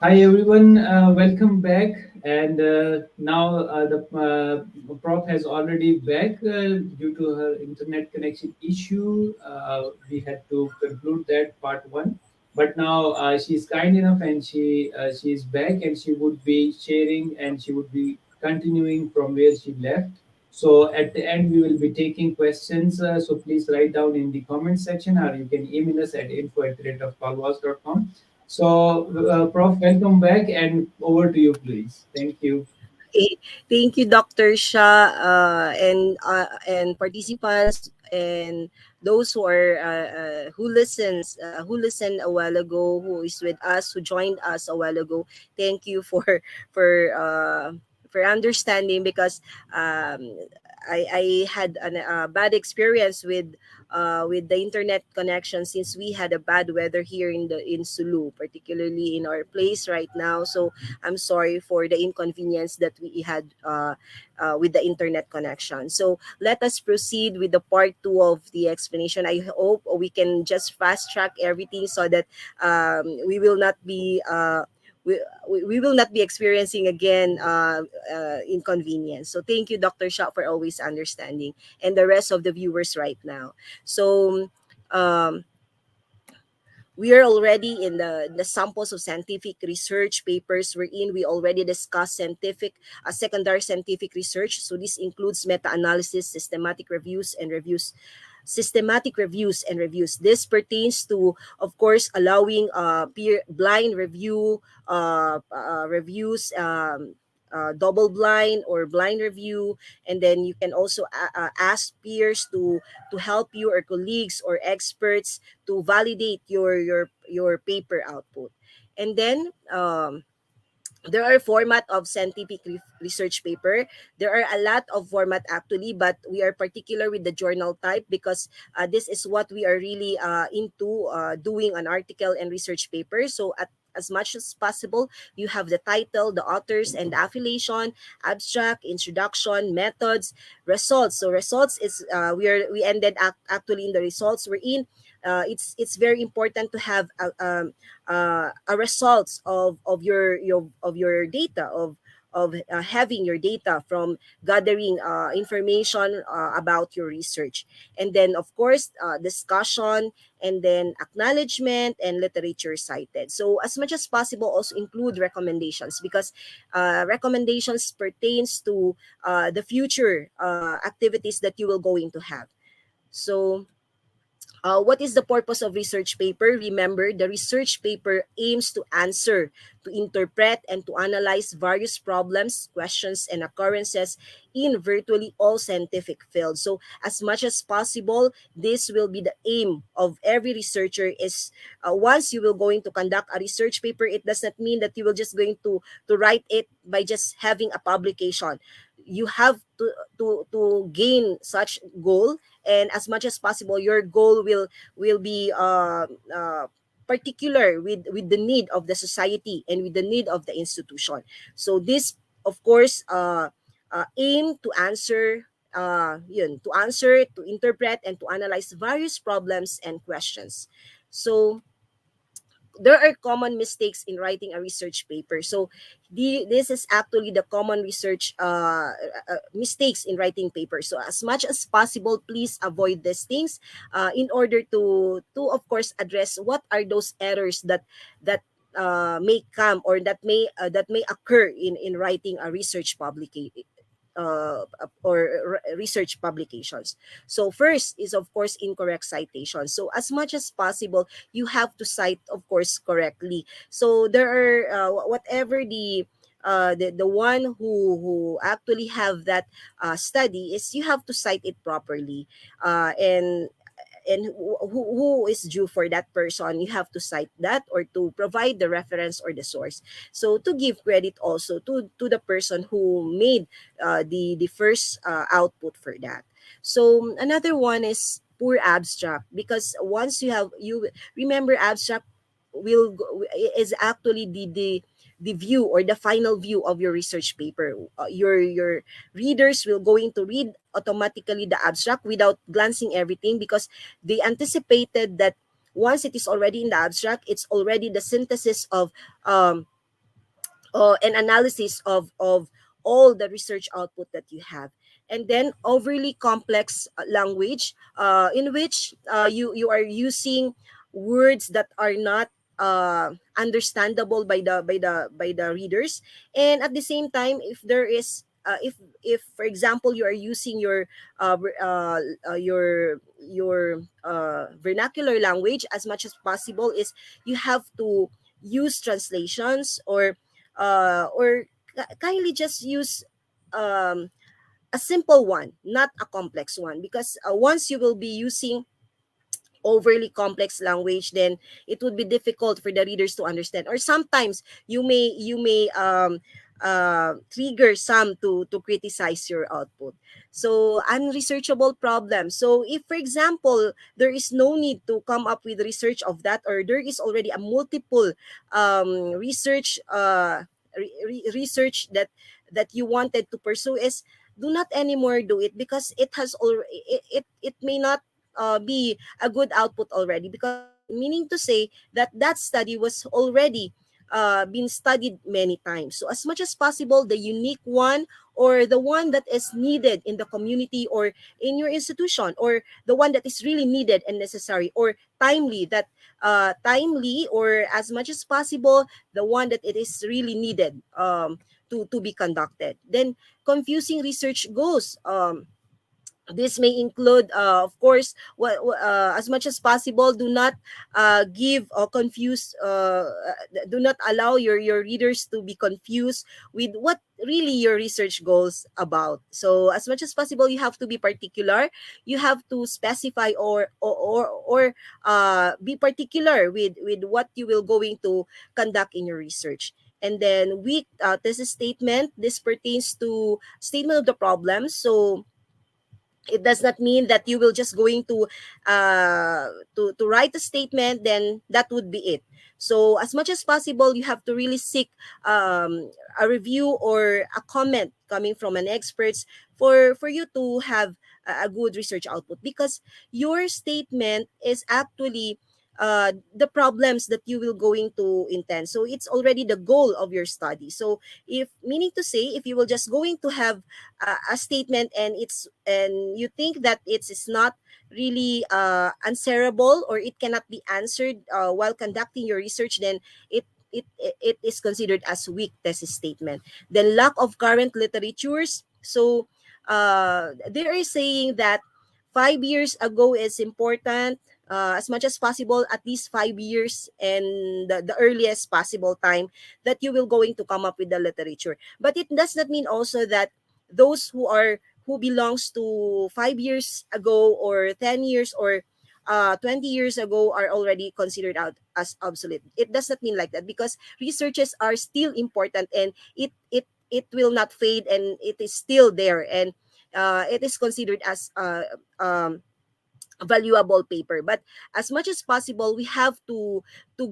Hi everyone, welcome back. And now the prof has already back due to her internet connection issue. We had to conclude that part one, but now she's kind enough and she's back and she would be sharing and she would be continuing from where she left. So at the end we will be taking questions. So please write down in the comment section or you can email us at info@palwas.com. So, Prof, welcome back and over to you, please. Thank you. Okay. Thank you, Dr. Shah, and participants and those who listened a while ago, who is with us, who joined us a while ago. Thank you for uh, for understanding because I had a bad experience with the internet connection since we had a bad weather here in Sulu, particularly in our place right now. So I'm sorry for the inconvenience that we had with the internet connection. So let us proceed with the part two of the explanation. I hope we can just fast track everything so that we will not be. We will not be experiencing again inconvenience. So thank you, Dr. Shah, for always understanding, and the rest of the viewers right now. So um, we are already in the samples of scientific research papers wherein we already discussed secondary scientific research. So this includes meta-analysis, systematic reviews and reviews. This pertains to, of course, allowing peer blind reviews, double blind or blind review, and then you can also ask peers to help you, or colleagues or experts, to validate your paper output. And then there are format of scientific research paper. There are a lot of format actually, but we are particular with the journal type because this is what we are really into doing an article and research paper. So at as much as possible, you have the title, the authors, and the affiliation, abstract, introduction, methods, results. So results is we ended actually in the results we're in. It's very important to have a results of your data of having your data from gathering information about your research, and then of course discussion, and then acknowledgement and literature cited. So as much as possible, also include recommendations because recommendations pertains to the future activities that you will going to have. So what is the purpose of research paper? Remember, the research paper aims to answer, to interpret, and to analyze various problems, questions, and occurrences in virtually all scientific fields. So, as much as possible, this will be the aim of every researcher. Is once you will going to conduct a research paper, it does not mean that you will just going to write it by just having a publication. You have to gain such goal, and as much as possible your goal will be particular with the need of the society and with the need of the institution. So this, of course, aim to answer to answer, to interpret, and to analyze various problems and questions. So there are common mistakes in writing a research paper. So this is actually the common research mistakes in writing papers. So as much as possible, please avoid these things in order to of course address what are those errors that may come, or that may occur in writing a research publication or research publications. So first is of course incorrect citation. So as much as possible, you have to cite, of course, correctly. So there are whatever the one who actually have that study, is you have to cite it properly, and who is due for that person, you have to cite that or to provide the reference or the source. So to give credit also to the person who made the first output for that. So another one is poor abstract, because once you remember, abstract is actually the view or the final view of your research paper. Your readers will going to read automatically the abstract without glancing everything, because they anticipated that once it is already in the abstract, it's already the synthesis of um, an analysis of all the research output that you have. And then overly complex language, in which you are using words that are not understandable by the readers. And at the same time, if there is if for example you are using your vernacular language, as much as possible is you have to use translations, or kindly just use um, a simple one, not a complex one, because once you will be using overly complex language, then it would be difficult for the readers to understand, or sometimes you may trigger some to criticize your output. So unresearchable problems, so if for example there is no need to come up with research of that, or there is already a multiple research that you wanted to pursue, is do not anymore do it, because it has already it may not be a good output already, because meaning to say that that study was already been studied many times. So as much as possible, the unique one, or the one that is needed in the community or in your institution, or the one that is really needed and necessary, or timely, or as much as possible the one that it is really needed to be conducted. Then confusing research goals, this may include, of course, as much as possible, do not give or confuse, do not allow your readers to be confused with what really your research goals about. So as much as possible, you have to be particular. You have to specify, or be particular with what you will going to conduct in your research. And then weak thesis statement, this pertains to statement of the problem. So it does not mean that you will just going to write a statement, then that would be it. So as much as possible, you have to really seek a review or a comment coming from an experts for you to have a good research output, because your statement is actually the problems that you will going to intend. So it's already the goal of your study. So if meaning to say, if you will just going to have a statement, and you think that it's not really answerable, or it cannot be answered while conducting your research, then it is considered as weak thesis statement. Then lack of current literatures. So they are saying that 5 years ago is important, as much as possible, at least 5 years, and the earliest possible time that you will going to come up with the literature. But it does not mean also that those who belongs to 5 years ago, or 10 years, or 20 years ago are already considered out as obsolete. It does not mean like that, because researches are still important, and it will not fade, and it is still there, and it is considered as um, valuable paper. But as much as possible, we have to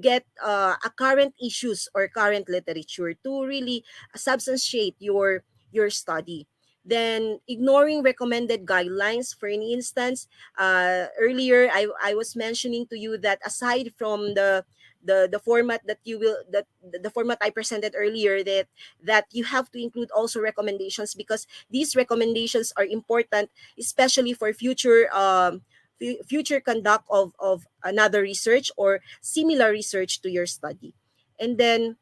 get a current issues or current literature to really substantiate your study. Then ignoring recommended guidelines. For an instance, earlier I was mentioning to you that aside from the format that you will that the format I presented earlier, that you have to include also recommendations, because these recommendations are important, especially for future conduct of another research or similar research to your study. And then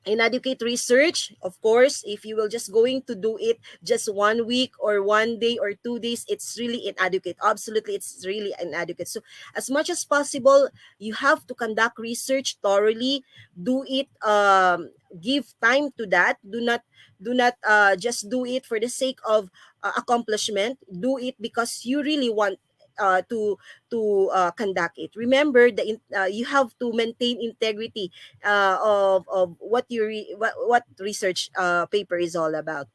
inadequate research, of course, if you will just going to do it just 1 week or 1 day or 2 days, it's really inadequate. Absolutely, it's really inadequate. So as much as possible, you have to conduct research thoroughly. Do it, give time to that. Do not just do it for the sake of accomplishment. Do it because you really want to conduct it. Remember, you have to maintain integrity of what research paper is all about.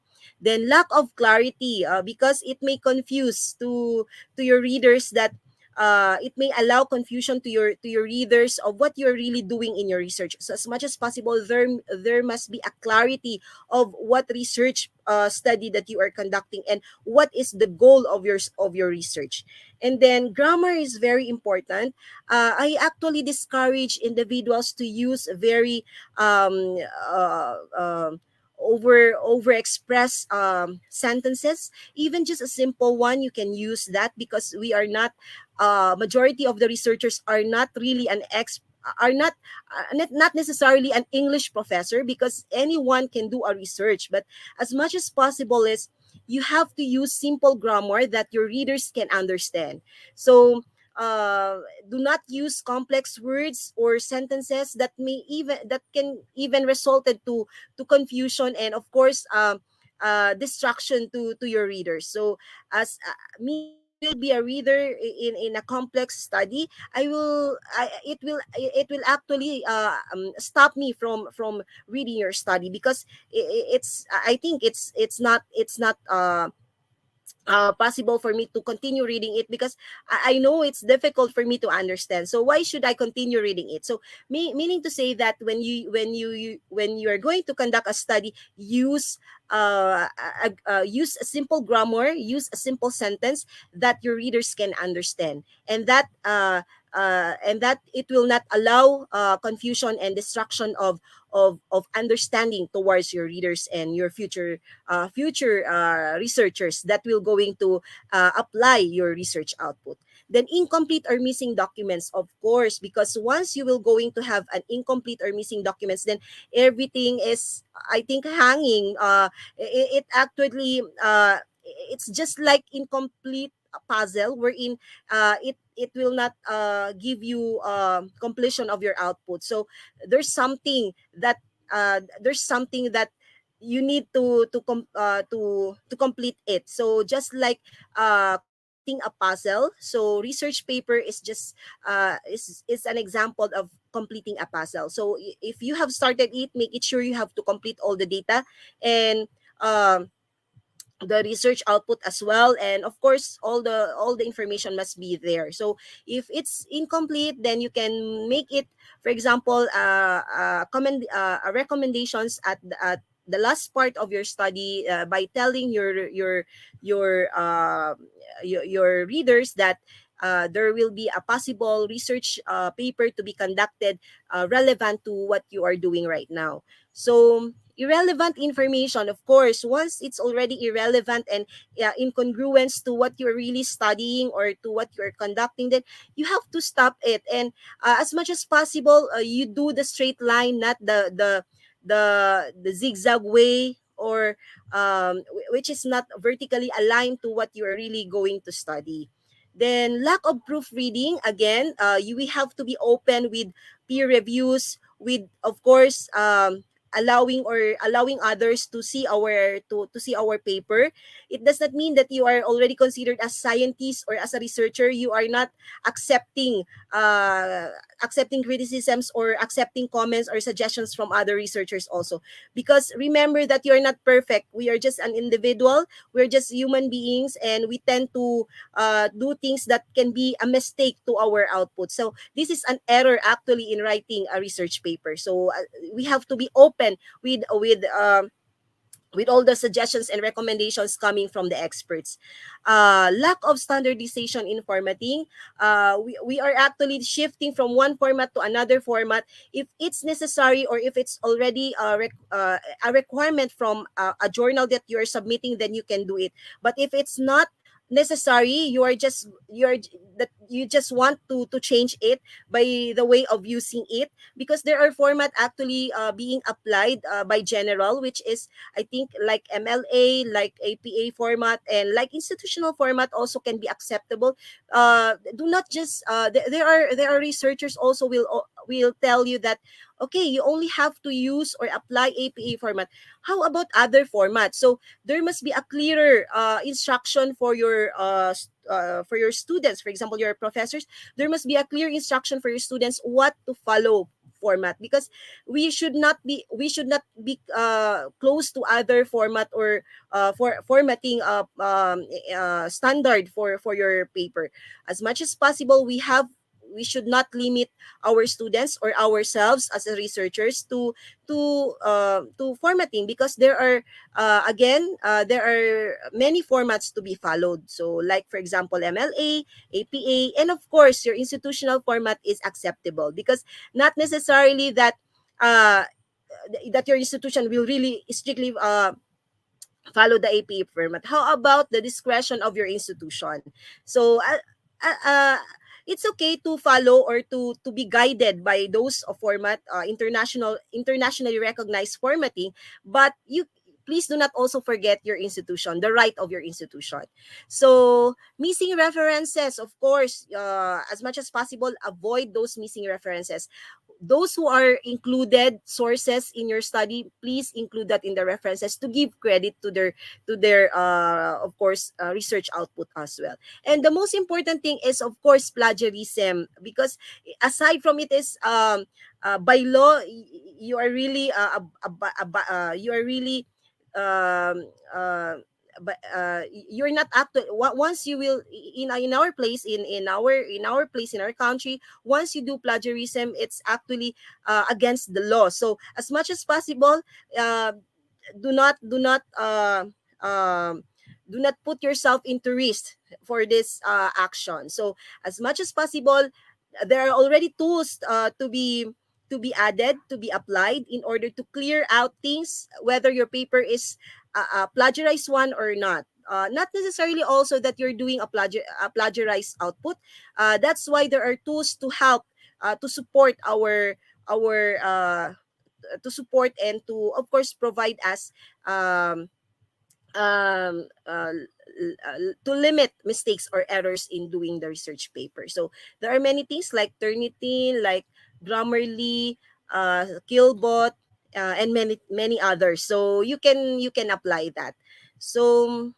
Then lack of clarity, because it may confuse to your readers that it may allow confusion to your readers of what you're really doing in your research. So as much as possible, there must be a clarity of what research study that you are conducting and what is the goal of your research. And then grammar is very important. I actually discourage individuals to use very um, uh, um, over express sentences. Even just a simple one, you can use that, because we are not majority of the researchers are not really are not necessarily an English professor, because anyone can do a research. But as much as possible is you have to use simple grammar that your readers can understand. So uh, do not use complex words or sentences that can even resulted to confusion, and of course distraction to your readers. So as me, if I will be a reader in a complex study, it will actually stop me from reading your study, because it's I think it's not possible for me to continue reading it, because I know it's difficult for me to understand. So why should I continue reading it? So meaning to say that when you are going to conduct a study, use a simple grammar, use a simple sentence that your readers can understand, and that it will not allow confusion and distraction of understanding towards your readers and your future researchers that will going to apply your research output. Then incomplete or missing documents, of course, because once you will going to have an incomplete or missing documents, then everything is, I think, hanging. It actually it's just like incomplete puzzle, wherein it will not give you completion of your output. So there's something that you need to complete it. So just like completing a puzzle, so research paper is just is an example of completing a puzzle. So if you have started it, make it sure you have to complete all the data, and um the research output as well, and of course all the information must be there. So if it's incomplete, then you can make it, for example, recommendations at the last part of your study, by telling your readers that there will be a possible research paper to be conducted relevant to what you are doing right now. So irrelevant information, of course, once it's already irrelevant and incongruence to what you're really studying or to what you're conducting, then you have to stop it. And as much as possible, you do the straight line, not the zigzag way, or which is not vertically aligned to what you are really going to study. Then lack of proofreading, again, we have to be open with peer reviews, with, of course, allowing others to see our paper. It does not mean that you are already considered as scientist or as a researcher. You are not accepting uh, accepting criticisms or accepting comments or suggestions from other researchers also, because remember that you're not perfect. We are just an individual. We're just human beings, and we tend to do things that can be a mistake to our output. So this is an error actually in writing a research paper. So we have to be open with all the suggestions and recommendations coming from the experts. Lack of standardization in formatting. We are actually shifting from one format to another format. If it's necessary, or if it's already a requirement from a journal that you're submitting, then you can do it. But if it's not necessary, you just want to change it by the way of using it, because there are format actually being applied by general, which is, I think, like MLA, like APA format, and like institutional format also can be acceptable. Do not just there are researchers also will tell you that, okay, you only have to use or apply APA format. How about other formats? So there must be a clearer instruction for your students. For example, your professors, there must be a clear instruction for your students what to follow format, because we should not be close to other format or for formatting standard for your paper. As much as possible, we should not limit our students or ourselves as a researchers to formatting, because there are there are many formats to be followed. So like for example MLA, APA, and of course your institutional format is acceptable, because not necessarily that uh, that your institution will really strictly follow the APA format. How about the discretion of your institution? So uh, uh, it's okay to follow or to be guided by those format internationally recognized formatting, but you please do not also forget your institution, the right of your institution. So missing references, of course, as much as possible, avoid those missing references. Those who are included sources in your study, please include that in the references to give credit to their of course research output as well. And the most important thing is of course plagiarism, because aside from it is by law, you are really you are really um uh but you're not active once you will in our place in our place in our country. Once you do plagiarism, it's actually against the law. So as much as possible, uh, do not um, do not put yourself into risk for this action. So as much as possible, there are already tools to be added, to be applied in order to clear out things, whether your paper is a plagiarized one or not. Not necessarily also that you're doing a plagiarized output. That's why there are tools to help to support our to support and to of course provide us um, um, uh, to limit mistakes or errors in doing the research paper. So there are many things like Turnitin, like Grammarly, Killbot, and many others. So you can apply that. So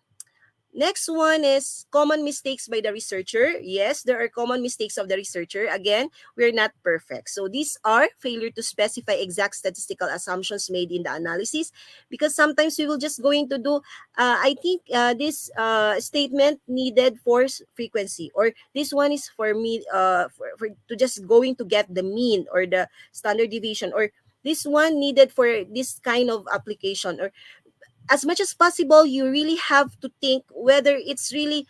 next one is common mistakes by the researcher. Yes, there are common mistakes of the researcher. Again, we're not perfect. So these are failure to specify exact statistical assumptions made in the analysis, because sometimes we will just going to do, I think this statement needed for frequency, or this one is for me, for to just going to get the mean or the standard deviation, or this one needed for this kind of application, or as much as possible, you really have to think whether it's really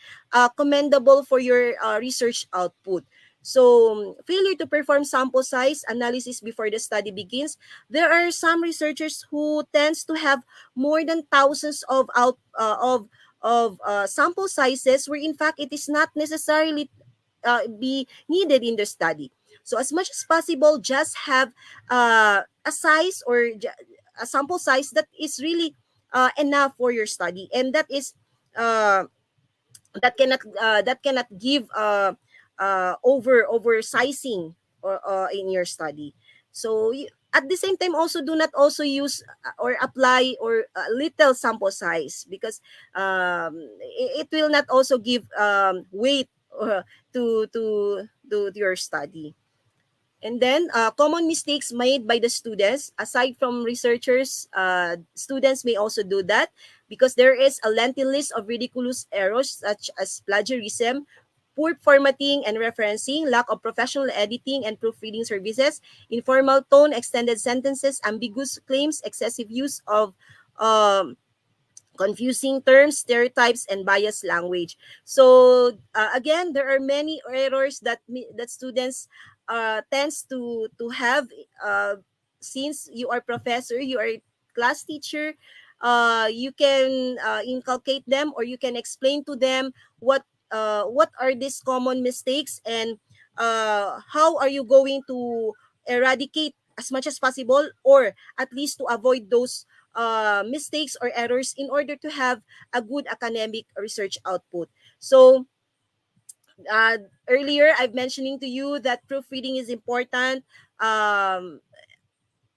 commendable for your research output. So, failure to perform sample size analysis before the study begins. There are some researchers who tends to have more than thousands of sample sizes, where in fact it is not necessarily be needed in the study. So, as much as possible, just have a size or a sample size that is really enough for your study, and that is uh, that cannot give oversizing or in your study. So at the same time, also do not also use or apply or little sample size, because it will not also give weight to to your study. And then common mistakes made by the students, aside from researchers, students may also do that, because there is a lengthy list of ridiculous errors such as plagiarism, poor formatting and referencing, lack of professional editing and proofreading services, informal tone, extended sentences, ambiguous claims, excessive use of um, confusing terms, stereotypes, and biased language. So again, there are many errors that students tends to have. Since you are professor, you are class teacher, you can inculcate them, or you can explain to them what are these common mistakes, and how are you going to eradicate as much as possible, or at least to avoid those mistakes or errors in order to have a good academic research output. So uh, earlier I've mentioning to you that proofreading is important. Um,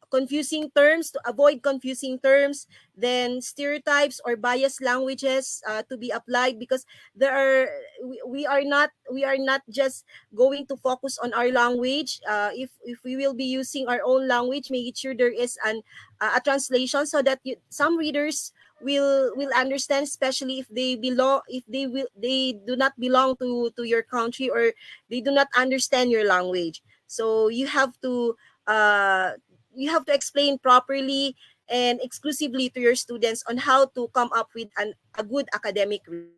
confusing terms, to avoid confusing terms, then stereotypes or biased languages to be applied, because there are we are not just going to focus on our language. If we will be using our own language, making sure there is a translation, so that some readers will understand, especially if they do not belong to your country, or they do not understand your language. So uh you have to explain properly and exclusively to your students on how to come up with a good academic research.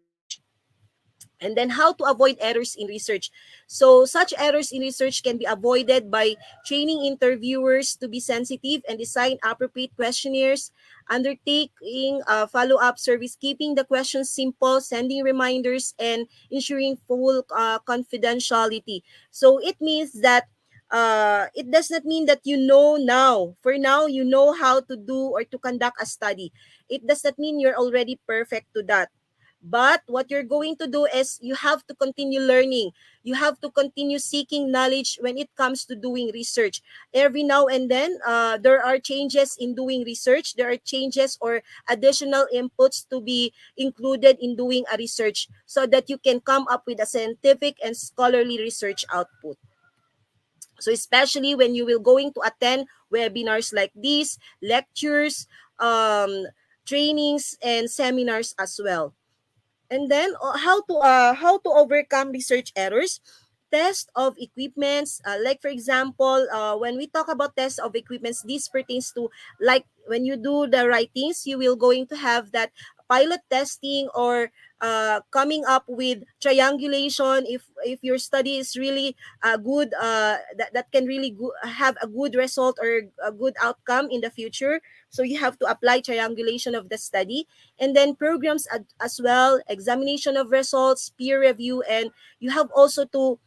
And then how to avoid errors in research. So such errors in research can be avoided by training interviewers to be sensitive and design appropriate questionnaires, undertaking follow-up service, keeping the questions simple, sending reminders, and ensuring full confidentiality. So it means that it does not mean that you know now. For now, you know how to do or to conduct a study. It does not mean you're already perfect to that. But what you're going to do is you have to continue learning. You have to continue seeking knowledge when it comes to doing research. Every now and then, there are changes in doing research. There are changes or additional inputs to be included in doing a research, so that you can come up with a scientific and scholarly research output. So especially when you will going to attend webinars like these, lectures, trainings, and seminars as well. And then how to overcome research errors. Test of equipments, like for example, when we talk about test of equipments, this pertains to, like when you do the writings, you will going to have that pilot testing, or coming up with triangulation. If your study is really good, that can really have a good result or a good outcome in the future, so you have to apply triangulation of the study. And then programs as well, examination of results, peer review, and you have also to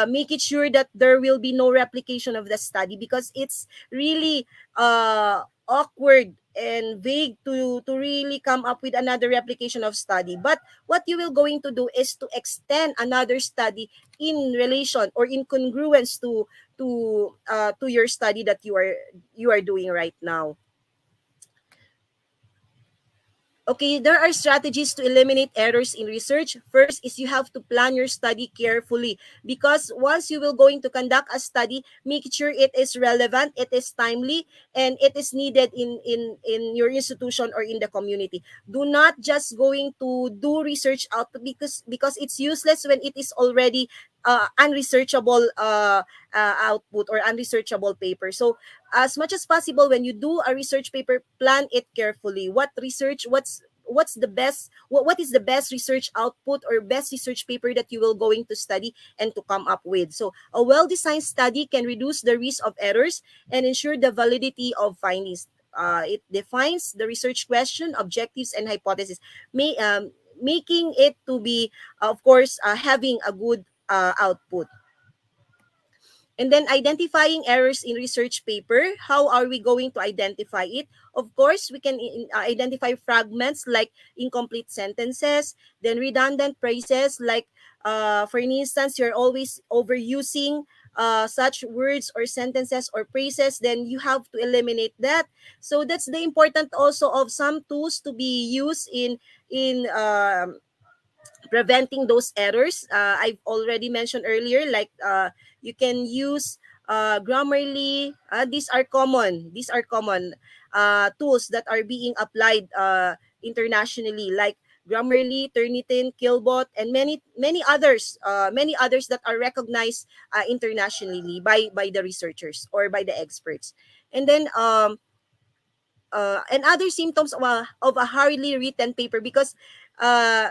make it sure that there will be no replication of the study, because it's really awkward and vague to really come up with another replication of study. But what you will going to do is to extend another study in relation or in congruence to your study that you are doing right now. Okay, there are strategies to eliminate errors in research. First is you have to plan your study carefully, because once you will going to conduct a study, make sure it is relevant, it is timely, and it is needed in your institution or in the community. Do not just going to do research out, because it's useless when it is already unresearchable output or unresearchable paper. So as much as possible, when you do a research paper, plan it carefully. What's the best, what is the best research output or best research paper that you will going to study and to come up with. So a well-designed study can reduce the risk of errors and ensure the validity of findings. It defines the research question, objectives, and hypothesis, making it to be, of course, having a good output. And then identifying errors in research paper. How are we going to identify it? Of course, we can identify fragments like incomplete sentences, then redundant phrases like, for instance, you're always overusing such words or sentences or phrases, then you have to eliminate that. So that's the important also of some tools to be used in preventing those errors. I've already mentioned earlier, like you can use Grammarly. These are common. These are common tools that are being applied internationally, like Grammarly, Turnitin, Killbot, and many others. Many others that are recognized internationally by the researchers or by the experts. And then and other symptoms of a hurriedly written paper, because uh,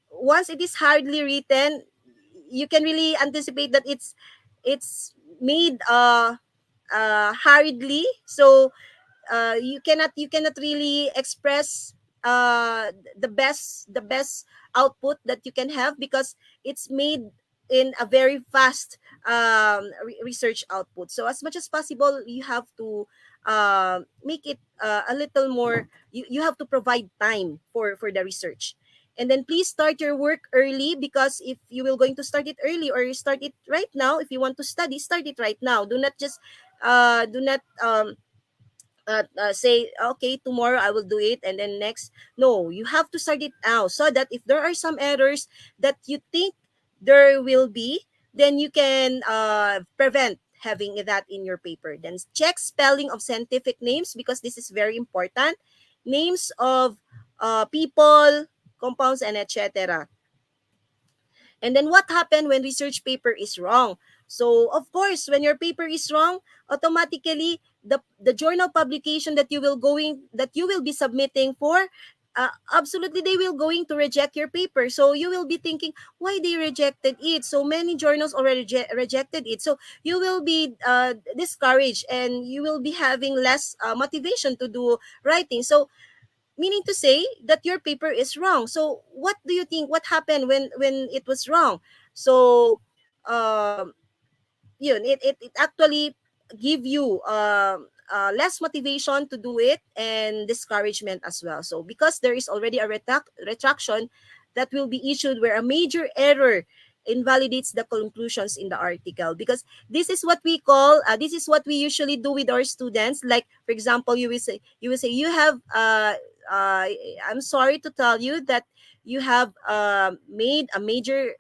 once it is hardly written, you can really anticipate that it's made hurriedly. So you cannot really express the best output that you can have, because it's made in a very fast research output. So as much as possible, you have to make it a little more. You have to provide time for the research. And then please start your work early, because if you will going to start it early, or you start it right now, if you want to study, start it right now. Do not just do not say, okay, tomorrow I will do it, and then next. No, you have to start it now, so that if there are some errors that you think there will be, then you can prevent having that in your paper. Then check spelling of scientific names, because this is very important. Names of people, compounds, and etc. And then what happened when research paper is wrong? So of course, when your paper is wrong, automatically the journal publication that you will be submitting for, absolutely they will going to reject your paper. So you will be thinking, why they rejected it? So many journals already rejected it. So you will be discouraged, and you will be having less motivation to do writing. So meaning to say that your paper is wrong. So what do you think, what happened when it was wrong? So um yun, it actually give you less motivation to do it, and discouragement as well. So because there is already a retraction that will be issued where a major error invalidates the conclusions in the article, because this is what we usually do with our students. Like for example, you will say you have uh, I'm sorry to tell you that you have made a major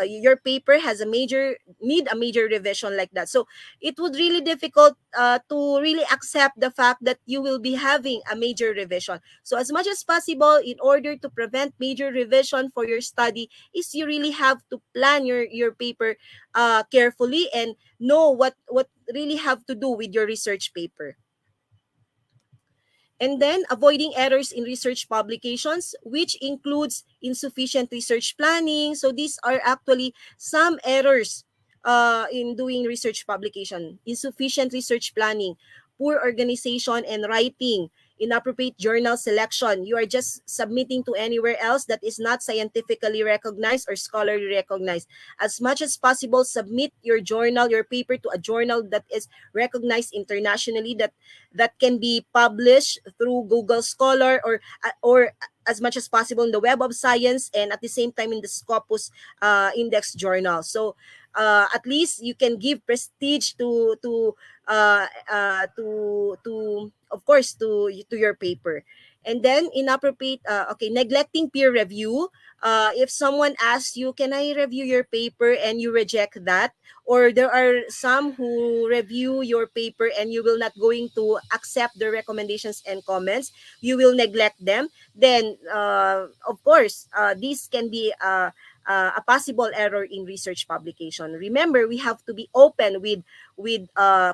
your paper has a major need a major revision, like that. So it would really difficult to really accept the fact that you will be having a major revision. So as much as possible, in order to prevent major revision for your study, is you really have to plan your paper carefully, and know what really have to do with your research paper. And then avoiding errors in research publications, which includes insufficient research planning. So these are actually some errors in doing research publication: insufficient research planning, poor organization and writing, inappropriate journal selection. You are just submitting to anywhere else that is not scientifically recognized or scholarly recognized. As much as possible, submit your journal, your paper, to a journal that is recognized internationally, that can be published through Google Scholar, or as much as possible in the Web of Science, and at the same time in the Scopus Index Journal. So at least you can give prestige to of course to your paper. And then inappropriate neglecting peer review. If someone asks you, can I review your paper, and you reject that, or there are some who review your paper and you will not going to accept their recommendations and comments, you will neglect them, then of course this can be a possible error in research publication. Remember, we have to be open with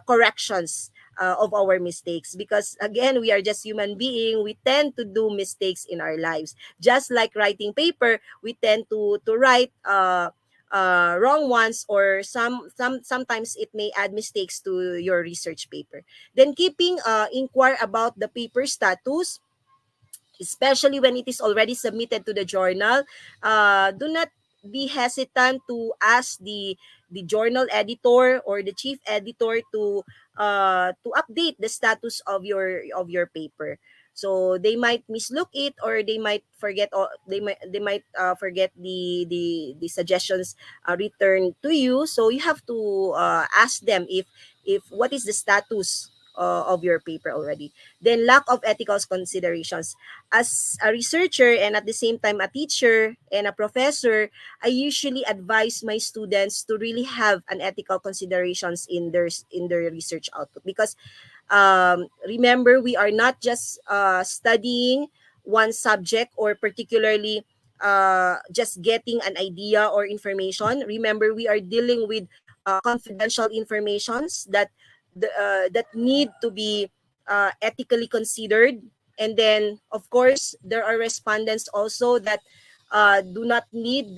corrections of our mistakes, because again, we are just human being. We tend to do mistakes in our lives, just like writing paper. We tend to write wrong ones, or sometimes it may add mistakes to your research paper. Then keeping inquire about the paper status, especially when it is already submitted to the journal. Do not be hesitant to ask the journal editor or the chief editor to update the status of your paper. So they might mislook it, or they might forget, or they might forget the suggestions returned to you. So you have to ask them if what is the status of your paper already. Then lack of ethical considerations. As a researcher, and at the same time a teacher and a professor, I usually advise my students to really have an ethical considerations in their research output, because remember, we are not just studying one subject, or particularly just getting an idea or information. Remember, we are dealing with confidential informations that need to be ethically considered. And then, of course, there are respondents also that do not need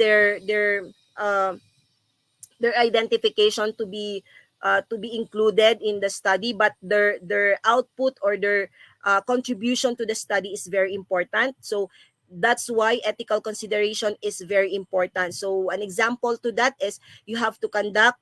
uh, their identification to be included in the study, but their output or their contribution to the study is very important. So that's why ethical consideration is very important. So an example to that is, you have to conduct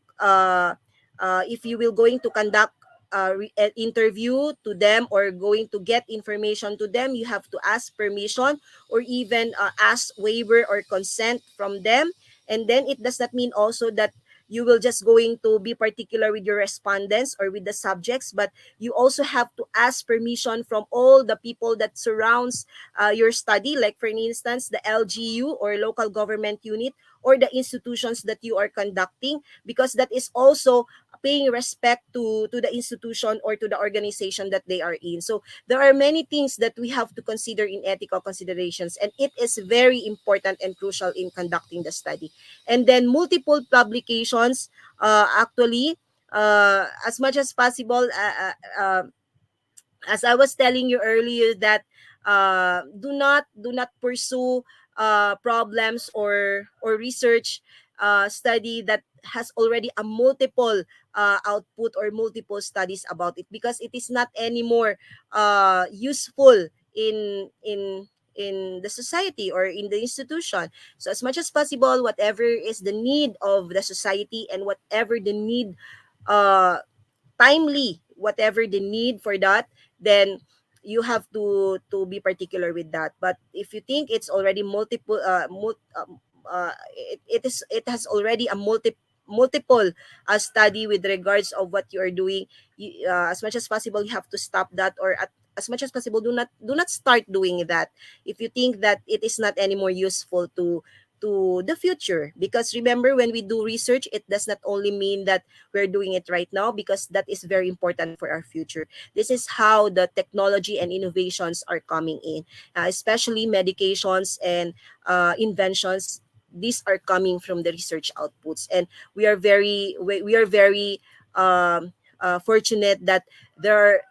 if you will going to conduct an interview to them, or going to get information to them, you have to ask permission, or even ask waiver or consent from them. And then it does not mean also that you will just going to be particular with your respondents or with the subjects, but you also have to ask permission from all the people that surrounds your study, like for instance the LGU or local government unit, or the institutions that you are conducting, because that is also paying respect to the institution or to the organization that they are in. So there are many things that we have to consider in ethical considerations, and it is very important and crucial in conducting the study. And then multiple publications, actually, as much as possible, as I was telling you earlier, that do not pursue problems or research study that has already a multiple output or multiple studies about it, because it is not anymore useful in the society or in the institution. So as much as possible, whatever is the need of the society and whatever the need, uh timely, whatever the need for that, then you have to be particular with that. But if you think it's already multiple it has already a multiple study with regards of what you are doing, as much as possible you have to stop that, or as much as possible do not start doing that if you think that it is not anymore useful to the future. Because remember, when we do research, it does not only mean that we're doing it right now, because that is very important for our future. This is how the technology and innovations are coming in, especially medications and inventions. These are coming from the research outputs, and we are very fortunate that there are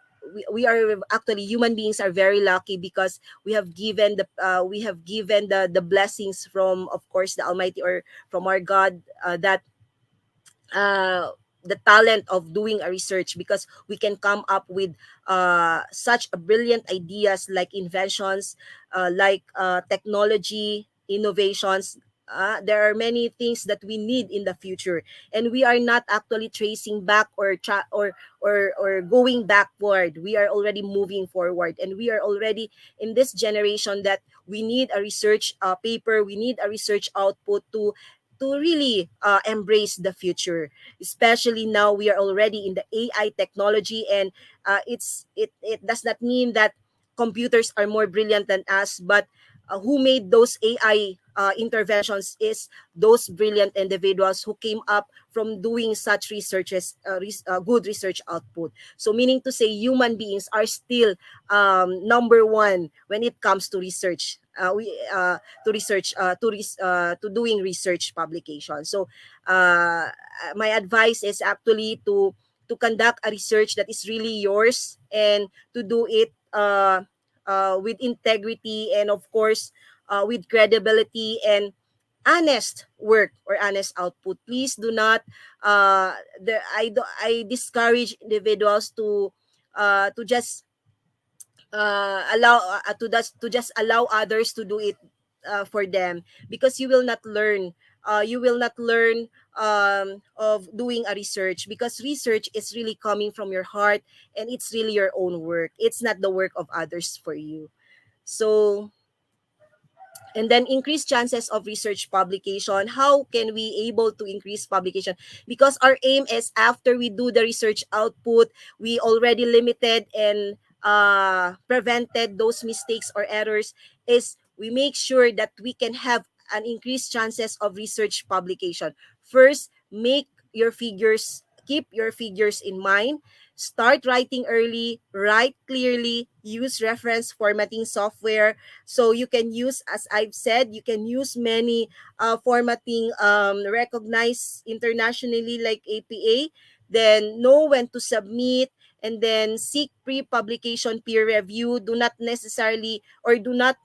we are actually, human beings are very lucky, because we have given the blessings from, of course, the Almighty, or from our God, that uh, the talent of doing a research, because we can come up with such a brilliant ideas, like inventions, like technology innovations. There are many things that we need in the future, and we are not actually tracing back, or going backward. We are already moving forward, and we are already in this generation that we need a research paper, we need a research output to really embrace the future. Especially now, we are already in the AI technology, and it does not mean that computers are more brilliant than us, but who made those AI interventions is those brilliant individuals who came up from doing such researches, good research output. So meaning to say, human beings are still number one when it comes to research. We To research, to doing research publication. So my advice is actually to conduct a research that is really yours, and to do it with integrity, and of course with credibility and honest work or honest output. Please do not I discourage individuals to just to just allow others to do it for them, because you will not learn of doing a research, because research is really coming from your heart, and it's really your own work. It's not the work of others for you. So, and then increase chances of research publication. How can we able to increase publication? Because our aim is, after we do the research output, we already limited and prevented those mistakes or errors, is we make sure that we can have an increased chances of research publication. First, keep your figures in mind. Start writing early, write clearly, use reference formatting software. So you can use, as I've said, you can use many formatting recognized internationally, like APA. Then know when to submit, and then seek pre-publication peer review. Do not necessarily, or do not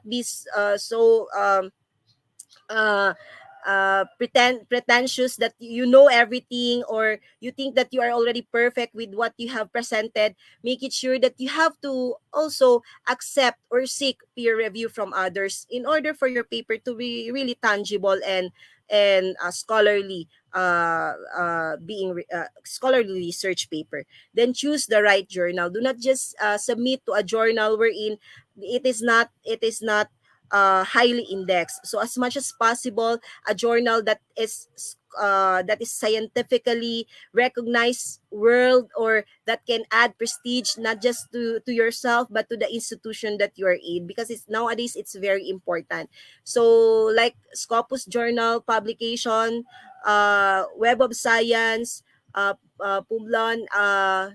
be so uh, pretentious that you know everything, or you think that you are already perfect with what you have presented. Make it sure that you have to also accept or seek peer review from others, in order for your paper to be really tangible and scholarly, scholarly research paper. Then choose the right journal. Do not just submit to a journal wherein it is not highly indexed. So as much as possible, a journal that is scientifically recognized world, or that can add prestige not just to yourself but to the institution that you are in, because it's nowadays it's very important. So like Scopus Journal publication, Web of Science, Publon,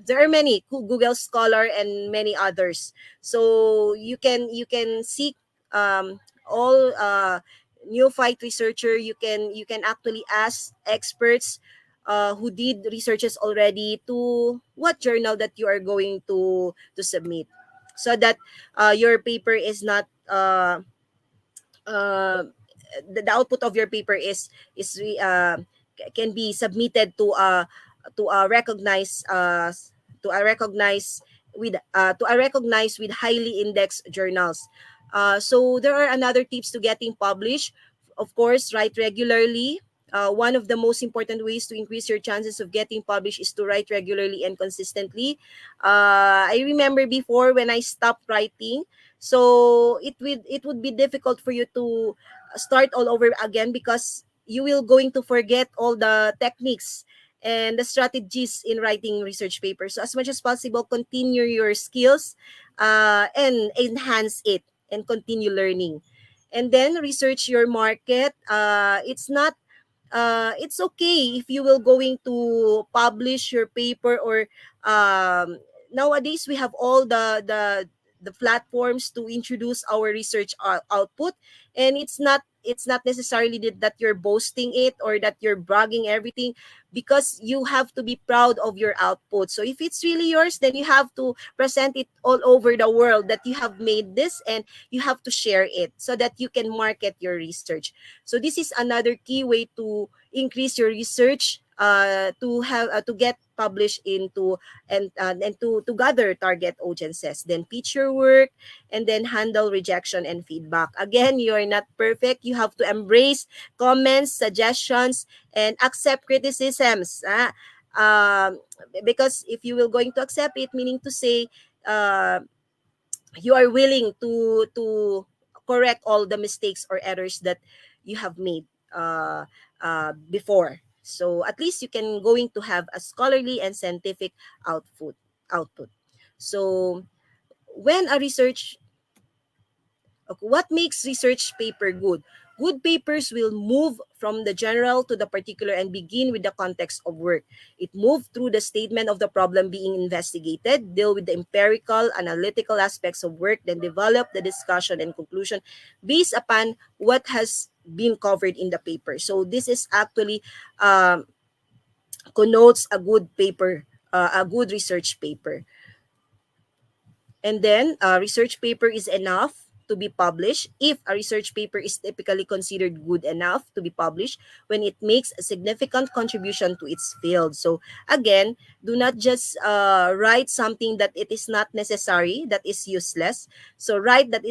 there are many, Google Scholar and many others. So you can seek all neophyte researcher. You can actually ask experts who did researches already to what journal that you are going to submit, so that your paper is not uh, the output of your paper is can be submitted to a recognized to a recognized with highly indexed journals. So there are another tips to getting published. Of course, write regularly. One of the most important ways to increase your chances of getting published is to write regularly and consistently. I remember before when I stopped writing, so it would be difficult for you to start all over again, because you will going to forget all the techniques and the strategies in writing research papers. So as much as possible, continue your skills and enhance it and continue learning. And then research your market. It's okay if you will going to publish your paper, or um, nowadays we have all the platforms to introduce our research output. And it's not necessarily that you're boasting it or that you're bragging everything, because you have to be proud of your output. So if it's really yours, then you have to present it all over the world that you have made this, and you have to share it so that you can market your research. So this is another key way to increase your research, to get published into, and to gather target audiences. Then pitch your work, and then handle rejection and feedback. Again, you are not perfect. You have to embrace comments, suggestions, and accept criticisms. Because if you will going to accept it, meaning to say, uh, you are willing to correct all the mistakes or errors that you have made before. So at least you can going to have a scholarly and scientific output. So when a research Okay, what makes research paper good? Good papers will move from the general to the particular and begin with the context of work. It moves through the statement of the problem being investigated, deal with the empirical, analytical aspects of work, then develop the discussion and conclusion based upon what has been covered in the paper. So this is actually um, connotes a good paper, a good research paper. And then research paper is enough to be published if a research paper is typically considered good enough to be published when it makes a significant contribution to its field. So again, do not just write something that it is not necessary, that is useless. So write that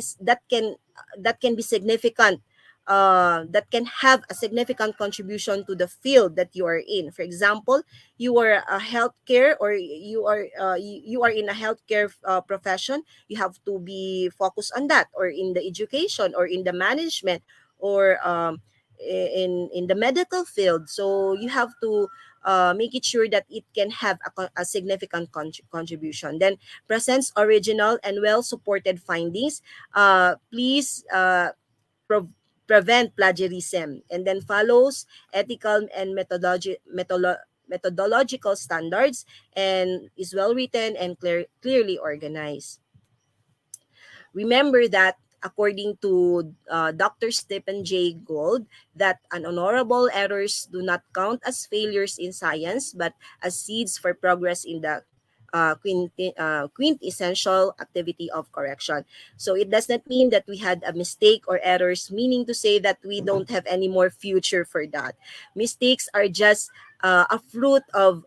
can be significant, that can have a significant contribution to the field that you are in. For example, you are a healthcare, or you are in a healthcare profession. You have to be focused on that, or in the education, or in the management, or in the medical field. So you have to make it sure that it can have a significant contribution. Then presents original and well supported findings. Please prevent plagiarism, and then follows ethical and methodological standards, and is well written and clearly organized. Remember that according to Dr. Stephen J. Gould, that unhonorable errors do not count as failures in science, but as seeds for progress in the quintessential activity of correction. So it does not mean that we had a mistake or errors, meaning to say that we don't have any more future for that. Mistakes are just a fruit of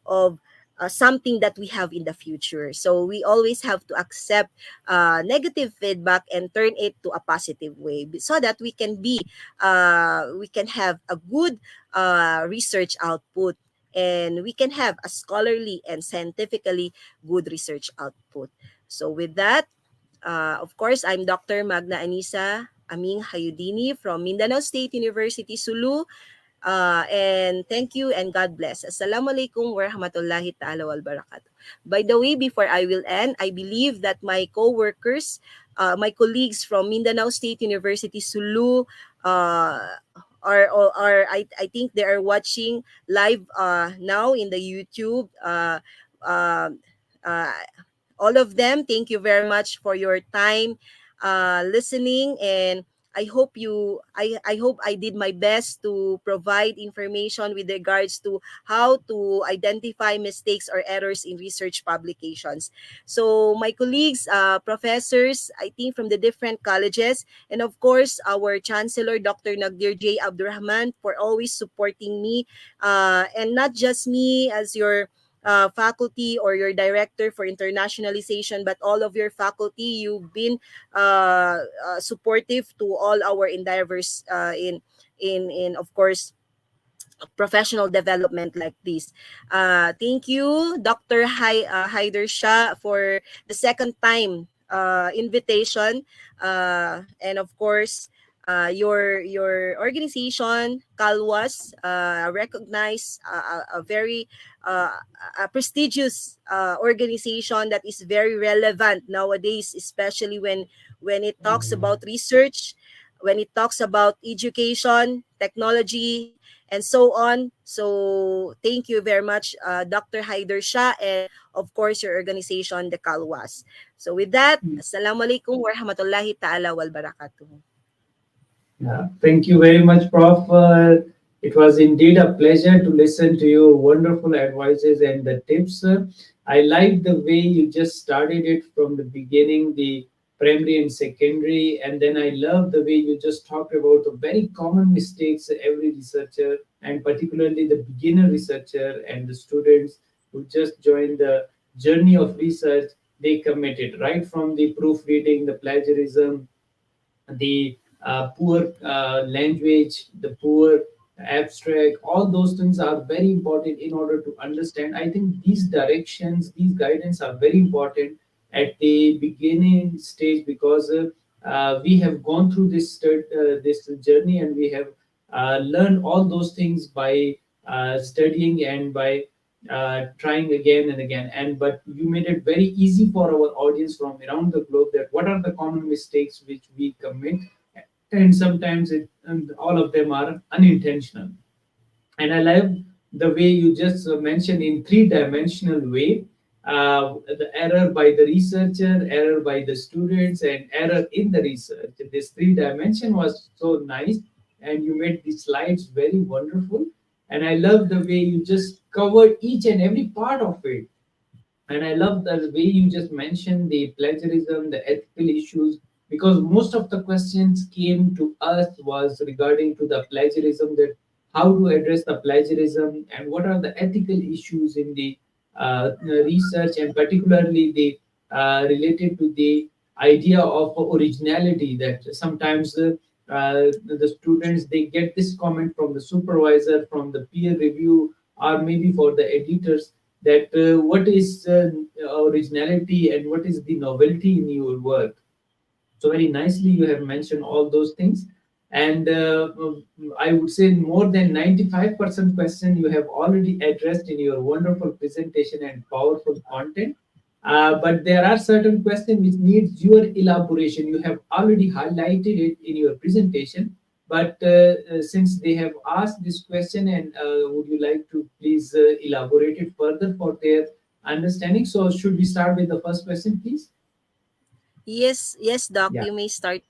something that we have in the future. So we always have to accept negative feedback and turn it to a positive way, so that we can have a good research output, and we can have a scholarly and scientifically good research output. So with that, of course, I'm Dr. Magna Anissa. Aming Hayudini from Mindanao State University, Sulu. And thank you and God bless. Assalamualaikum warahmatullahi ta'ala wal barakatuh. By the way, before I will end, I believe that my co-workers, my colleagues from Mindanao State University, Sulu, uh, I think they are watching live now in the YouTube. Uh, uh, all of them, thank you very much for your time listening, and I hope I did my best to provide information with regards to how to identify mistakes or errors in research publications. So my colleagues, professors, I think from the different colleges, and of course our Chancellor Dr. Nagdir J. Abdurrahman for always supporting me, and not just me as your faculty or your director for internationalization, but all of your faculty. You've been supportive to all our endeavors in of course professional development like this. Thank you, Dr. Haider Shah, for the second time invitation, and of course. Your organization Kalwas recognized a very uh, a prestigious organization that is very relevant nowadays, especially when it talks about research, when it talks about education, technology, and so on. So thank you very much, Dr. Haider Shah, and of course your organization, the Kalwas. So with that, Assalamualaikum warahmatullahi ta'ala wal barakatuh. Yeah, thank you very much, Prof. It was indeed a pleasure to listen to your wonderful advices and the tips. I like the way you just started it from the beginning, the primary and secondary, and then I love the way you just talked about the very common mistakes every researcher, and particularly the beginner researcher and the students who just joined the journey of research, they committed right from the proofreading, the plagiarism, the poor language, the poor abstract, all those things are very important in order to understand. I think these directions, these guidance are very important at the beginning stage because we have gone through this journey and we have learned all those things by studying and by trying again and again. And but you made it very easy for our audience from around the globe that what are the common mistakes which we commit, and sometimes and all of them are unintentional. And I love the way you just mentioned in three-dimensional way, the error by the researcher, error by the students, and error in the research. This three dimension was so nice, and you made the slides very wonderful. And I love the way you just covered each and every part of it. And I love the way you just mentioned the plagiarism, the ethical issues, because most of the questions came to us was regarding to the plagiarism, that how to address the plagiarism and what are the ethical issues in the research, and particularly the related to the idea of originality, that sometimes the students they get this comment from the supervisor, from the peer review, or maybe for the editors, that what is originality and what is the novelty in your work. So very nicely you have mentioned all those things, and I would say more than 95% question you have already addressed in your wonderful presentation and powerful content. But there are certain questions which needs your elaboration. You have already highlighted it in your presentation, but since they have asked this question, and would you like to please elaborate it further for their understanding? So should we start with the first question, please? Yes, yes, Doc, Yeah. you may start.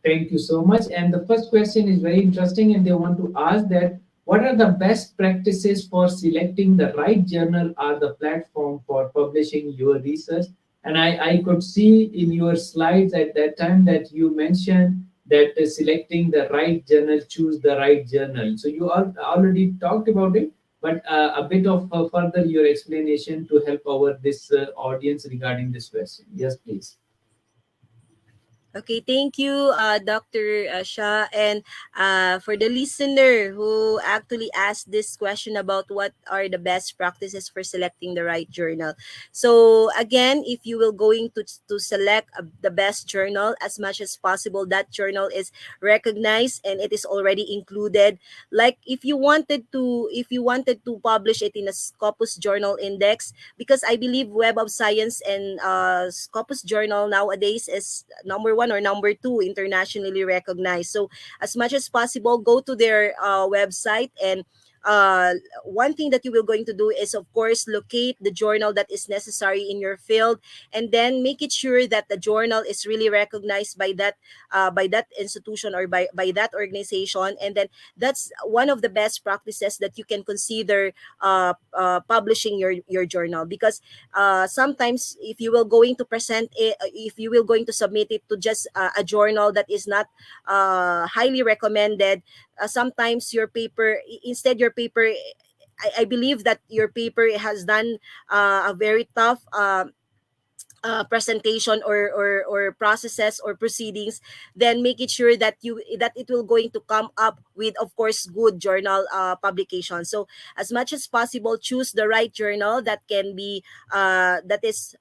Thank you so much. And the first question is very interesting, and they want to ask that what are the best practices for selecting the right journal or the platform for publishing your research? And I could see in your slides at that time that you mentioned that selecting the right journal, choose the right journal. So you already talked about it, but a bit of further your explanation to help our this audience regarding this question. Yes, please. Okay, thank you, Dr. Shah. And for the listener who actually asked this question about what are the best practices for selecting the right journal. So again, if you will going to select the best journal, as much as possible, that journal is recognized and it is already included. Like if you wanted to publish it in a Scopus Journal Index, because I believe Web of Science and Scopus Journal nowadays is number one or number two internationally recognized. So as much as possible, go to their website, and uh, one thing that you will going to do is of course locate the journal that is necessary in your field, and then make it sure that the journal is really recognized by that institution or by that organization. And then that's one of the best practices that you can consider publishing your journal, because sometimes if you will going to present it, if you will going to submit it to just a journal that is not highly recommended, sometimes your paper, instead your paper, I believe that your paper has done a very tough presentation or processes or proceedings, then make it sure that it will going to come up with of course good journal publication. So as much as possible, choose the right journal that can be that is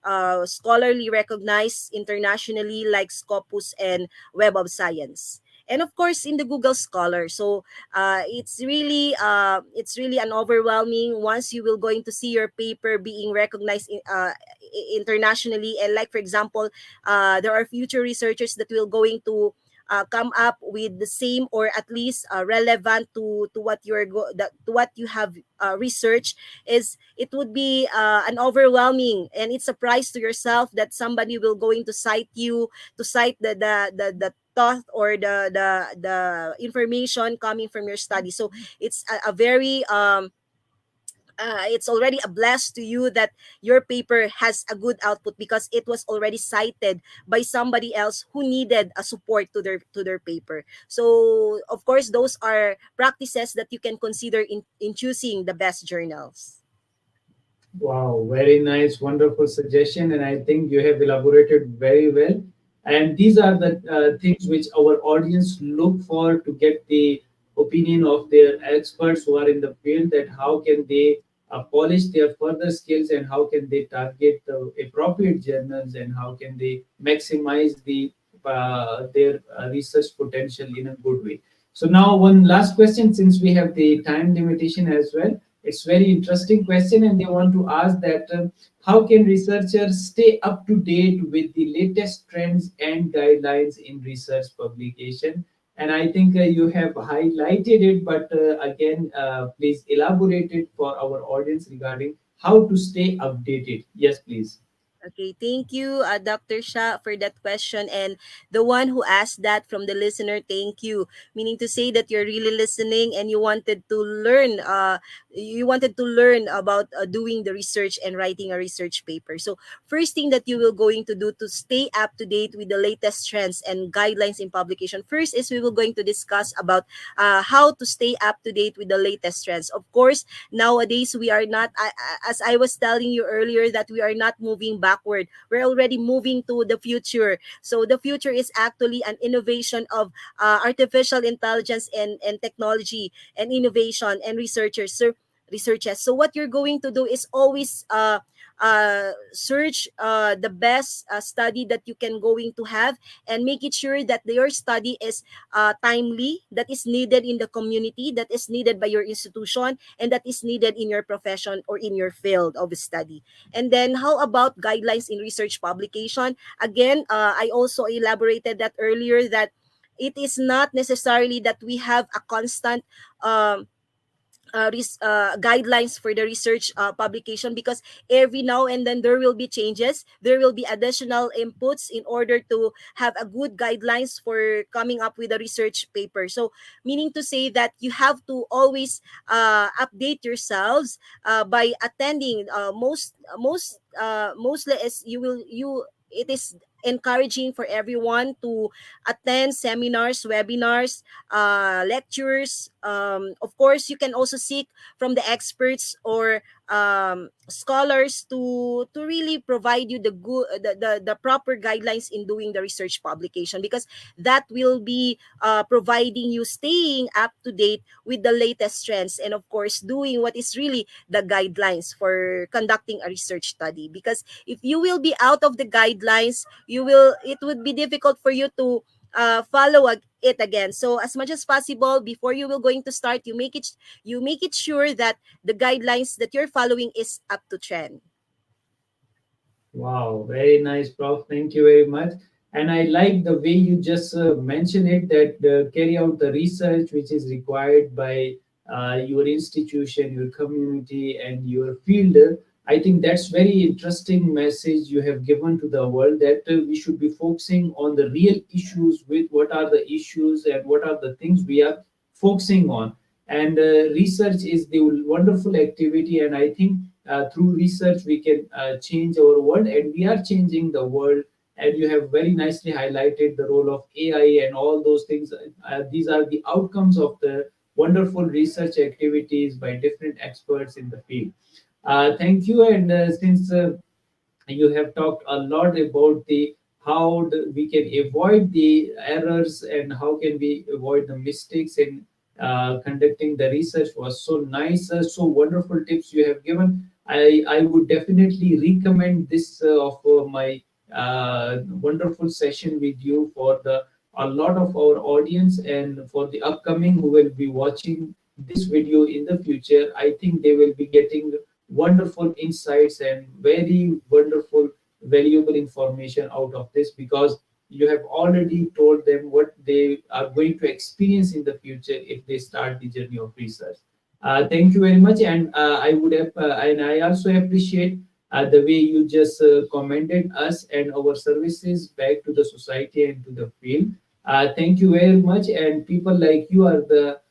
scholarly recognized internationally, like Scopus and Web of Science, and of course in the Google Scholar. So it's really an overwhelming once you will going to see your paper being recognized internationally. And like for example, there are future researchers that will going to come up with the same or at least relevant to what to what you have researched. Is it would be an overwhelming, and it's a surprise to yourself that somebody will going to cite you, to cite the thought or the information coming from your study. So it's a very it's already a bless to you that your paper has a good output because it was already cited by somebody else who needed a support to their paper. So of course those are practices that you can consider in choosing the best journals. Wow, very nice, wonderful suggestion, and I think you have elaborated very well. And these are the things which our audience look for to get the opinion of their experts who are in the field. That how can they polish their further skills, and how can they target the appropriate journals, and how can they maximize their research potential in a good way. So now one last question, since we have the time limitation as well. It's very interesting question, and they want to ask that how can researchers stay up to date with the latest trends and guidelines in research publication? And I think you have highlighted it, but again, please elaborate it for our audience regarding how to stay updated. Yes, please. Okay, thank you, Dr. Shah, for that question. And the one who asked that from the listener, thank you. Meaning to say that you're really listening and you wanted to learn about doing the research and writing a research paper. So first thing that you will going to do to stay up to date with the latest trends and guidelines in publication, first is we will going to discuss about how to stay up to date with the latest trends. Of course, nowadays we are not, as I was telling you earlier, that we are not moving backward, we're already moving to the future. So the future is actually an innovation of artificial intelligence and technology and innovation and researchers. So what you're going to do is always search the best study that you can going to have, and make it sure that your study is timely, that is needed in the community, that is needed by your institution, and that is needed in your profession or in your field of study. And then how about guidelines in research publication? Again, I also elaborated that earlier, that it is not necessarily that we have a constant um, guidelines for the research publication, because every now and then there will be changes, there will be additional inputs in order to have a good guidelines for coming up with a research paper. So meaning to say that you have to always update yourselves by attending mostly is you will you it is encouraging for everyone to attend seminars, webinars, lectures. Of course, you can also seek from the experts or scholars to really provide you the good the proper guidelines in doing the research publication, because that will be providing you staying up to date with the latest trends, and of course doing what is really the guidelines for conducting a research study. Because if you will be out of the guidelines, it would be difficult for you to follow it again. So as much as possible, before you will going to start, you make it sure that the guidelines that you're following is up to trend. Wow, very nice, Prof. Thank you very much. And I like the way you just mentioned it, that carry out the research which is required by your institution, your community, and your field. I think that's very interesting message you have given to the world, that we should be focusing on the real issues, with what are the issues and what are the things we are focusing on. And research is the wonderful activity, and I think through research we can change our world, and we are changing the world. And you have very nicely highlighted the role of AI and all those things. These are the outcomes of the wonderful research activities by different experts in the field. Thank you. And since you have talked a lot about the we can avoid the errors and how can we avoid the mistakes in conducting the research, was so nice, so wonderful tips you have given. I would definitely recommend this of my wonderful session with you for the a lot of our audience, and for the upcoming who will be watching this video in the future. I think they will be getting wonderful insights and very wonderful valuable information out of this, because you have already told them what they are going to experience in the future if they start the journey of research. Thank you very much. And I would have and I also appreciate the way you just commended us and our services back to the society and to the field. Thank you very much. And people like you are the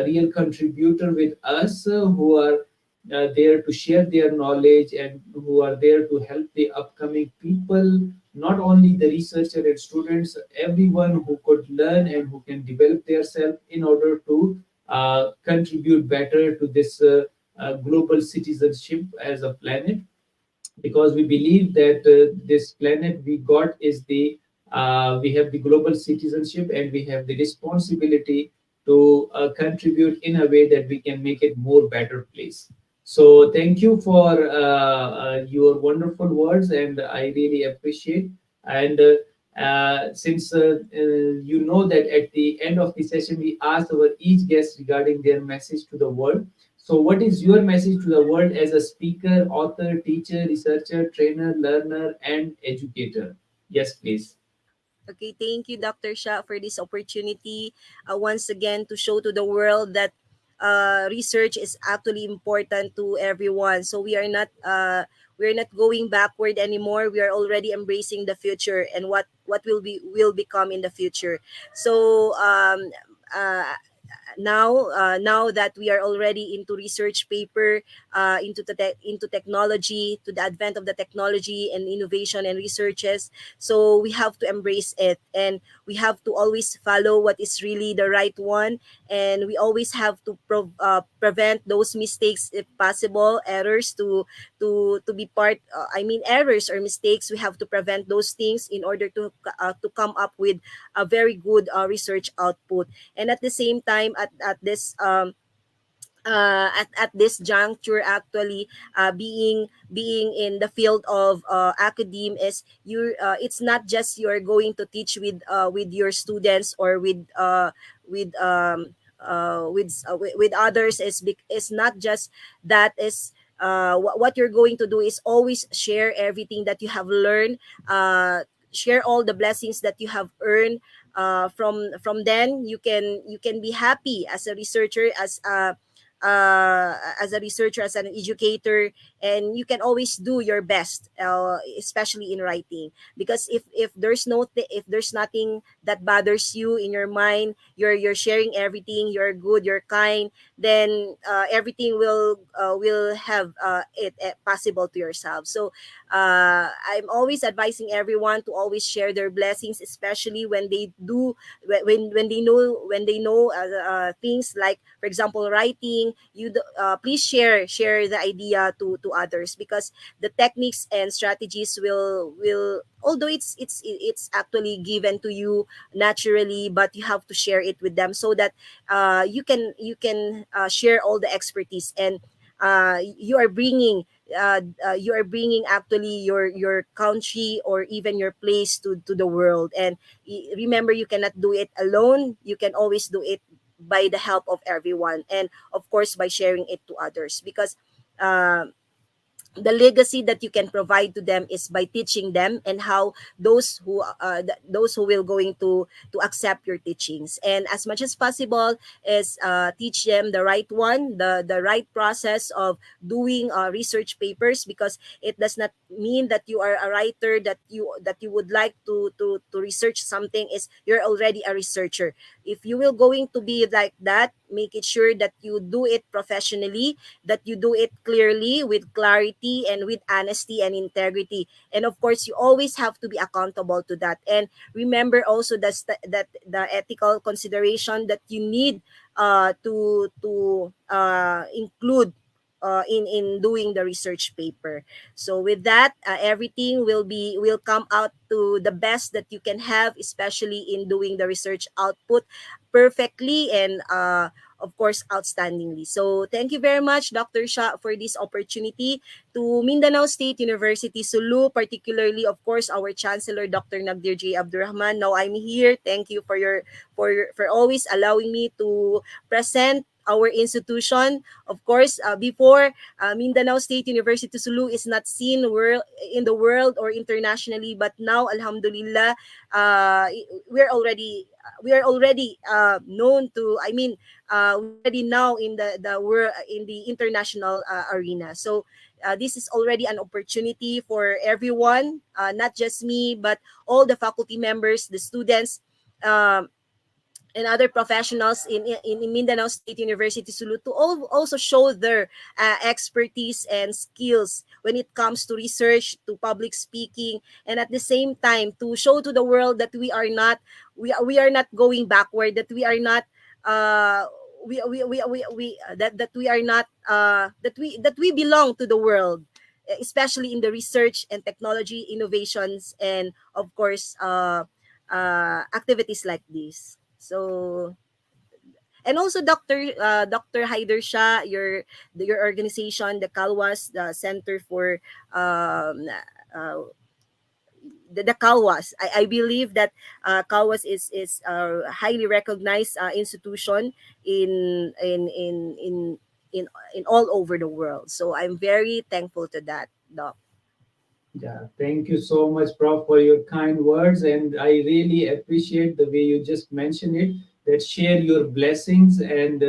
real contributor with us, who are there to share their knowledge, and who are there to help the upcoming people, not only the researcher and students, everyone who could learn and who can develop themselves in order to contribute better to this global citizenship as a planet. Because we believe that this planet we got is the we have the global citizenship, and we have the responsibility to contribute in a way that we can make it more better place. So thank you for your wonderful words, and I really appreciate. And since you know that at the end of the session we ask our each guest regarding their message to the world. So, what is your message to the world as a speaker, author, teacher, researcher, trainer, learner, and educator? Yes, please. Okay, thank you, Dr. Shah, for this opportunity once again to show to the world that research is actually important to everyone. So we are not going backward anymore. We are already embracing the future and what will become in the future. So uh, now that we are already into research paper, into technology, to the advent of the technology and innovation and researches, so we have to embrace it, and we have to always follow what is really the right one, and we always have to prevent those mistakes if possible, errors to be part I mean errors or mistakes. We have to prevent those things in order to come up with a very good research output. And at the same time, at this juncture, actually, being in the field of academe, is it's not just you're going to teach with your students or with with others. Is not just that. Is what you're going to do is always share everything that you have learned, share all the blessings that you have earned. From then you can be happy as a researcher, as a researcher, as an educator, and you can always do your best, especially in writing. Because if there's if there's nothing that bothers you in your mind, you're sharing everything, you're good, you're kind, then everything will have it possible to yourself. So I'm always advising everyone to always share their blessings, especially when they do, when they know things like, for example, writing. Please share the idea to others, because the techniques and strategies will, although it's actually given to you naturally, but you have to share it with them, so that you can share all the expertise, and you are bringing actually your country or even your place to the world. And remember, you cannot do it alone. You can always do it by the help of everyone, and of course by sharing it to others, because uh, the legacy that you can provide to them is by teaching them, and how those who will going to accept your teachings, and as much as possible is teach them the right one, the right process of doing research papers, because it does not mean that you are a writer, that you would like to research something is you're already a researcher. If you will going to be like that, make it sure that you do it professionally, that you do it clearly, with clarity and with honesty and integrity. And of course, you always have to be accountable to that. And remember also that the ethical consideration that you need to include in doing the research paper. So with that, everything will come out to the best that you can have, especially in doing the research output perfectly, and of course, outstandingly. So thank you very much, Dr. Shah, for this opportunity, to Mindanao State University, Sulu, particularly, of course, our Chancellor, Dr. Nagdir J. Abdurrahman. Now I'm here. Thank you for always allowing me to present our institution. Of course, before, Mindanao State University Sulu is not seen in the world or internationally, but now, Alhamdulillah, uh, we're already we are already known to. I mean, we are already now in the world, in the international arena. So this is already an opportunity for everyone, not just me, but all the faculty members, the students, um, and other professionals in Mindanao State University Sulu, to also show their expertise and skills when it comes to research, to public speaking, and at the same time to show to the world that we are not going backward, that we are not uh, that we are not that we belong to the world, especially in the research and technology innovations, and of course activities like this. So, and also Dr. Haider Shah, your organization, the Kalwas, the Center for um, uh, the Kalwas. I believe that Kalwas is a highly recognized institution in in in in in all over the world. So I'm very thankful to that, Doc. Yeah, thank you so much, Prof, for your kind words. And I really appreciate the way you just mentioned it, that share your blessings, and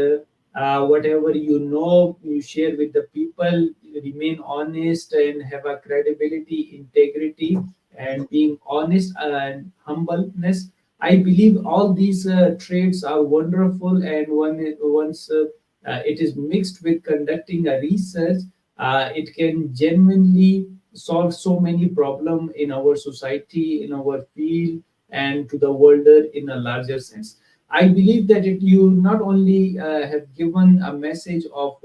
whatever you know, you share with the people, remain honest and have a credibility, integrity, and being honest and humbleness. I believe all these traits are wonderful, and once it is mixed with conducting a research, it can genuinely solve so many problems in our society, in our field, and to the world in a larger sense. I believe that you not only have given a message of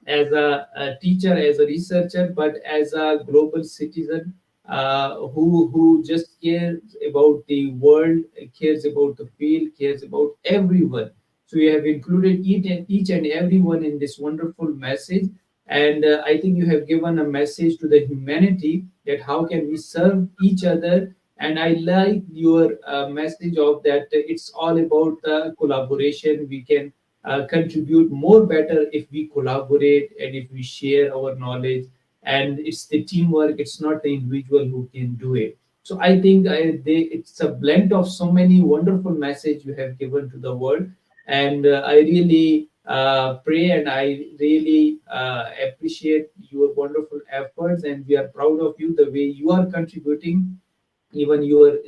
as a teacher, as a researcher, but as a global citizen who just cares about the world, cares about the field, cares about everyone. So you have included each and everyone in this wonderful message, and I think you have given a message to the humanity that how can we serve each other. And I like your message of that it's all about the collaboration. We can contribute more better if we collaborate and if we share our knowledge, and it's the teamwork, it's not the individual who can do it. So I think it's a blend of so many wonderful message you have given to the world, and I really pray, and I really appreciate your wonderful efforts, and we are proud of you the way you are contributing, even your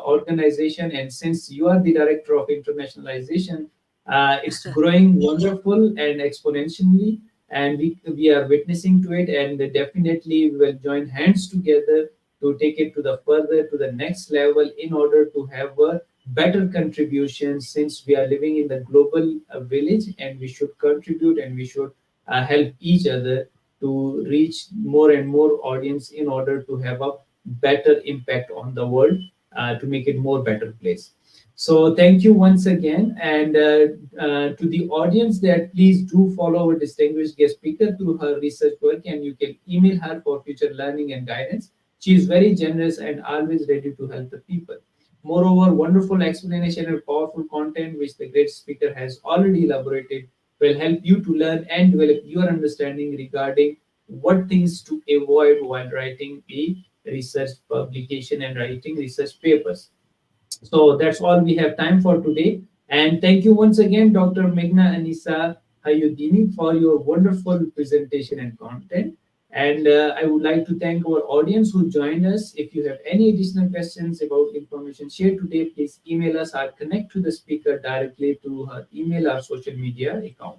organization. And since you are the director of internationalization, It's growing wonderful and exponentially, and we are witnessing to it, and definitely we will join hands together to take it to the further to the next level in order to have a better contribution, since we are living in the global village, and we should contribute, and we should help each other to reach more and more audience in order to have a better impact on the world, to make it more better place. So thank you once again, and to the audience, that please do follow our distinguished guest speaker through her research work, and you can email her for future learning and guidance. She is very generous and always ready to help the people. Moreover, wonderful explanation and powerful content which the great speaker has already elaborated will help you to learn and develop your understanding regarding what things to avoid while writing a research publication and writing research papers. So that's all we have time for today. And thank you once again, Dr. Magna Anissa Hayudini, for your wonderful presentation and content. And I would like to thank our audience who joined us. If you have any additional questions about information shared today, please email us or connect to the speaker directly through her email or social media account.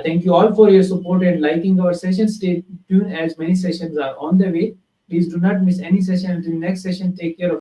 Thank you all for your support and liking our session. Stay tuned as many sessions are on the way. Please do not miss any session. Until next session, take care of